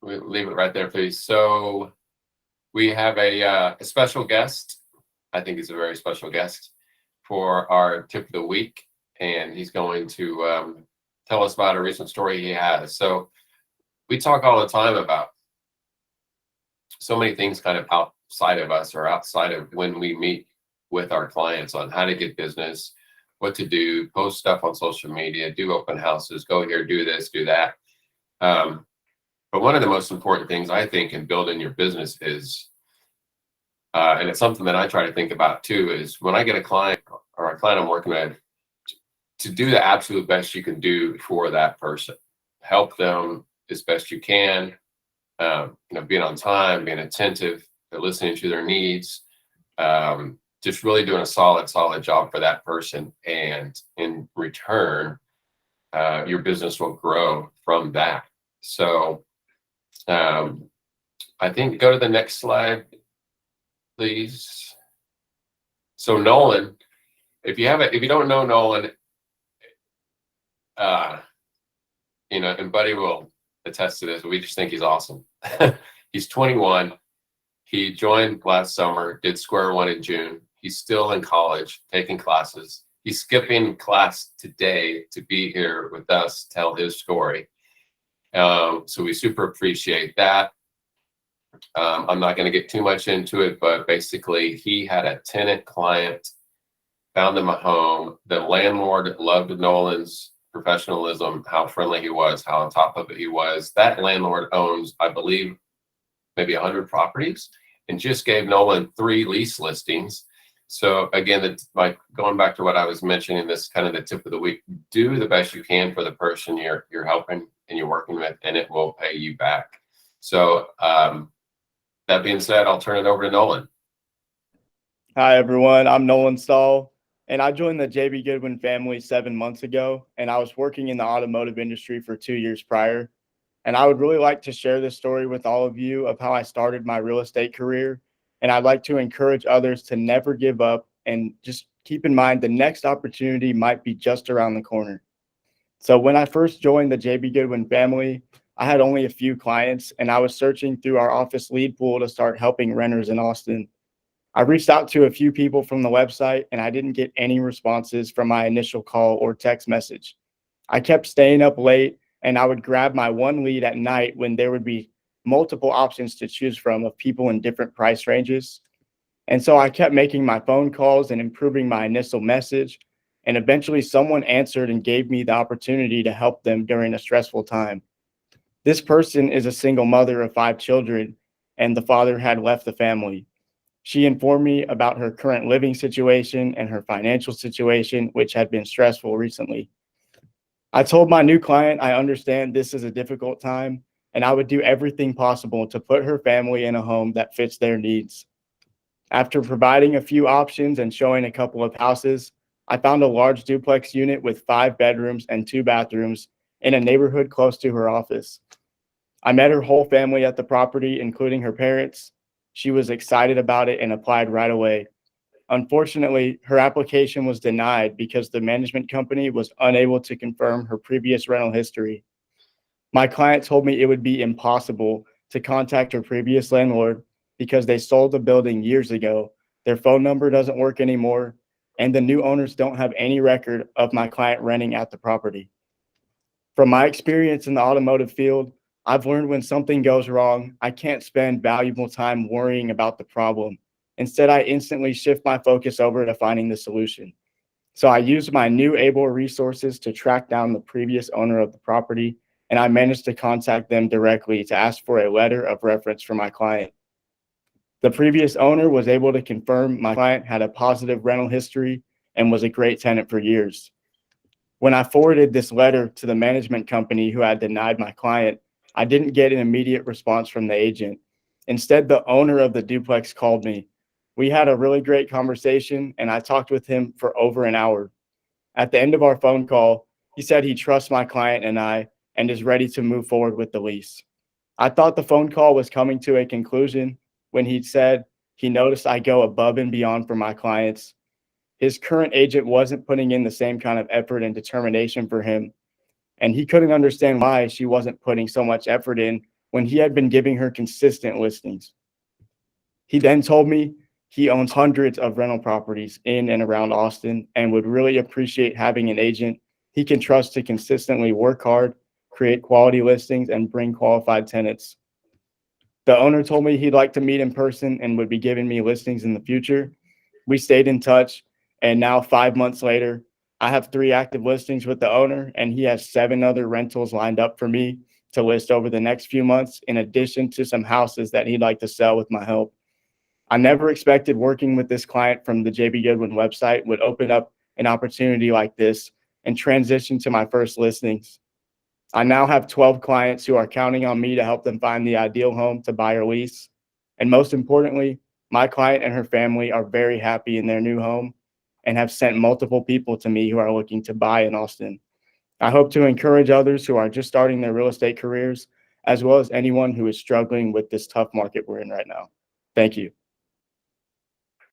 we'll leave it right there, please. So we have a special guest. I think he's a very special guest for our tip of the week, and he's going to tell us about a recent story he has. So we talk all the time about so many things kind of outside of us or outside of when we meet with our clients on how to get business, what to do, post stuff on social media, do open houses, go here, do this, do that. But one of the most important things I think in building your business is, and it's something that I try to think about too, is when I get a client or a client I'm working with, to do the absolute best you can do for that person. Help them as best you can, being on time, being attentive, listening to their needs, just really doing a solid job for that person. And in return, your business will grow from that. So I think go to the next slide, please. So Nolan, if you don't know Nolan, and Buddy will attest to this, but we just think he's awesome. He's 21. He joined last summer, did Square One in June. He's still in college, taking classes. He's skipping class today to be here with us, tell his story. So we super appreciate that. I'm not going to get too much into it, but basically he had a tenant client, found them a home. The landlord loved Nolan's professionalism, how friendly he was, how on top of it he was. That landlord owns, I believe, maybe 100 properties and just gave Nolan 3 lease listings. So again, it's like going back to what I was mentioning, this kind of the tip of the week, do the best you can for the person you're helping and you're working with, and it will pay you back. So that being said, I'll turn it over to Nolan. Hi, everyone. I'm Nolan Stahl, and I joined the JB Goodwin family 7 months ago, and I was working in the automotive industry for 2 years prior. And I would really like to share this story with all of you of how I started my real estate career. And I'd like to encourage others to never give up and just keep in mind the next opportunity might be just around the corner. So when I first joined the JB Goodwin family, I had only a few clients, and I was searching through our office lead pool to start helping renters in Austin. I reached out to a few people from the website, and I didn't get any responses from my initial call or text message. I kept staying up late, and I would grab my one lead at night when there would be multiple options to choose from of people in different price ranges. And so I kept making my phone calls and improving my initial message. And eventually someone answered and gave me the opportunity to help them during a stressful time. This person is a single mother of 5 children, and the father had left the family. She informed me about her current living situation and her financial situation, which had been stressful recently. I told my new client I understand this is a difficult time, and I would do everything possible to put her family in a home that fits their needs. After providing a few options and showing a couple of houses, I found a large duplex unit with 5 bedrooms and 2 bathrooms in a neighborhood close to her office. I met her whole family at the property, including her parents. She was excited about it and applied right away. Unfortunately, her application was denied because the management company was unable to confirm her previous rental history. My client told me it would be impossible to contact her previous landlord because they sold the building years ago. Their phone number doesn't work anymore, and the new owners don't have any record of my client renting at the property. From my experience in the automotive field, I've learned when something goes wrong, I can't spend valuable time worrying about the problem. Instead, I instantly shift my focus over to finding the solution. So I used my new able resources to track down the previous owner of the property, and I managed to contact them directly to ask for a letter of reference for my client. The previous owner was able to confirm my client had a positive rental history and was a great tenant for years. When I forwarded this letter to the management company who had denied my client, I didn't get an immediate response from the agent. Instead, the owner of the duplex called me. We had a really great conversation, and I talked with him for over an hour. At the end of our phone call, he said he trusts my client and I and is ready to move forward with the lease. I thought the phone call was coming to a conclusion when he said he noticed I go above and beyond for my clients. His current agent wasn't putting in the same kind of effort and determination for him, and he couldn't understand why she wasn't putting so much effort in when he had been giving her consistent listings. He then told me he owns hundreds of rental properties in and around Austin and would really appreciate having an agent he can trust to consistently work hard, create quality listings, and bring qualified tenants. The owner told me he'd like to meet in person and would be giving me listings in the future. We stayed in touch, and now 5 months later, I have 3 active listings with the owner, and he has 7 other rentals lined up for me to list over the next few months, in addition to some houses that he'd like to sell with my help. I never expected working with this client from the JB Goodwin website would open up an opportunity like this and transition to my first listings. I now have 12 clients who are counting on me to help them find the ideal home to buy or lease. And most importantly, my client and her family are very happy in their new home and have sent multiple people to me who are looking to buy in Austin. I hope to encourage others who are just starting their real estate careers, as well as anyone who is struggling with this tough market we're in right now. Thank you.